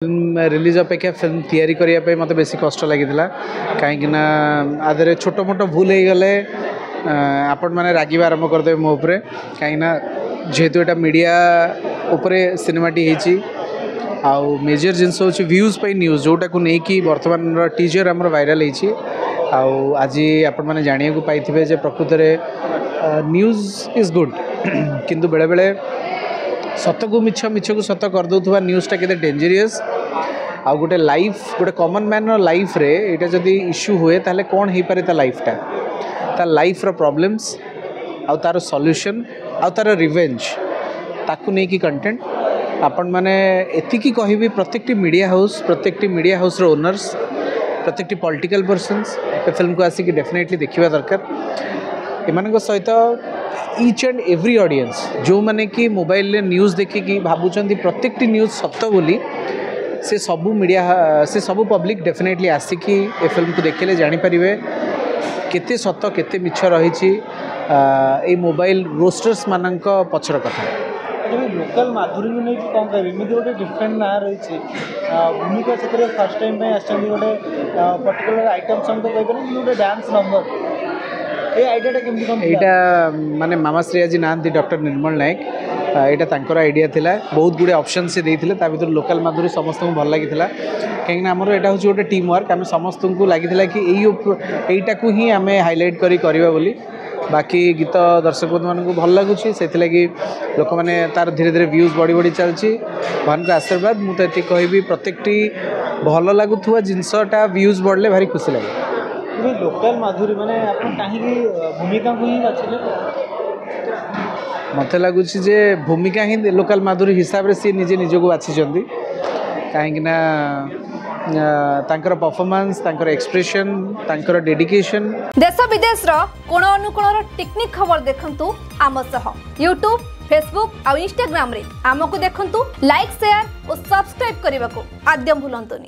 Film release अपेक्षा film तैयारी करने मत बेसी कष्ट लगी कहीं आधे छोट मोट भूल हो गले आपण मैंने रागिबा आरंभ करदे मो उपरे कहीं जेहेतु यहाँ मीडिया उपरे सिनेमाटी होती आउ मेजर जिनस हूँ व्यूज पे न्यूज जोटा को लेकिन बर्तमान टीजर आम वायरल होती आज आपण मैंने जाना पाई प्रकृत में न्यूज इज गुड किंतु बेले बेले सत को मिछ मिछ को सत करदे न्यूज़टा के डेंजरियस आ गोटे लाइफ गोटे कॉमन मैन लाइफ रे एटा जदि इश्यू हुए ताले कौन हो पारे ता लाइफटा ता लाइफ रो प्रॉब्लम्स आ तार सॉल्यूशन आ तार रिवेंज ताकू नहीं कि कंटेंट आपण माने एतिकी कहबी प्रत्येक मीडिया हाउस रो ओनर्स प्रत्येक पॉलिटिकल पर्सन्स ए फिल्म को आसिक डेफिनेटली देखा दरकार एमान सहित ईच एंड एवरी ऑडियंस जो माने कि मोबाइल रे न्यूज़ देखिकी भावुं प्रत्येक न्यूज़ सत बोली से सबू मीडिया से सबू पब्लिक डेफिनेटली आसिकी ए फिल्म को देखले जानीपर केते सत केते मिछ रही मोबाइल रोस्टर्स मानक पछर कथा लोकल माधुरी को नहीं कौन कह गोटे डिफरेंट ना रही भूमिका से फर्स्ट टाइम गोटे पर्टिकुलर आइटम सॉन्ग तो कहीं गोटे डांस नंबर यहाँ माने मामा श्री आज ना डॉक्टर निर्मल नायक यहाँ तांकर आइडिया थिला बहुत गुड़े ऑप्शन से देते भर लोकल माधुरी समस्त को भल लगी कहीं आमर यहाँ हूँ गोटे टीम वर्क आम समस्त को लगी कि यहीटा को ही आम हाइलाइट करवा बोली बाकी गीत दर्शक बंधु को भल लगुच से लोक मैंने तार धीरे धीरे व्यूज बढ़ी बढ़ी चलती भगवान को आशीर्वाद मुझे ये कहबी प्रत्येक भल लगुवा जिनसटा व्यूज बढ़ले भारी खुशी लगे लोकल माधुरी माने कहीं भूमिका को ही बाछिले मत लगुच भूमिका ही लोकल माधुरी हिसाब से सी निजे निजक बाछी कहीं तांकर परफॉर्मेंस तांकर एक्सप्रेशन तांकर डेडिकेशन देश विदेश कोण अनुकोण टेक्निक खबर देखंतु आम सह यूट्यूब फेसबुक और इंस्टाग्राम रे आमको देखंतु लाइक शेयर और सब्सक्राइब करने को आद्यम भूलंतुनी।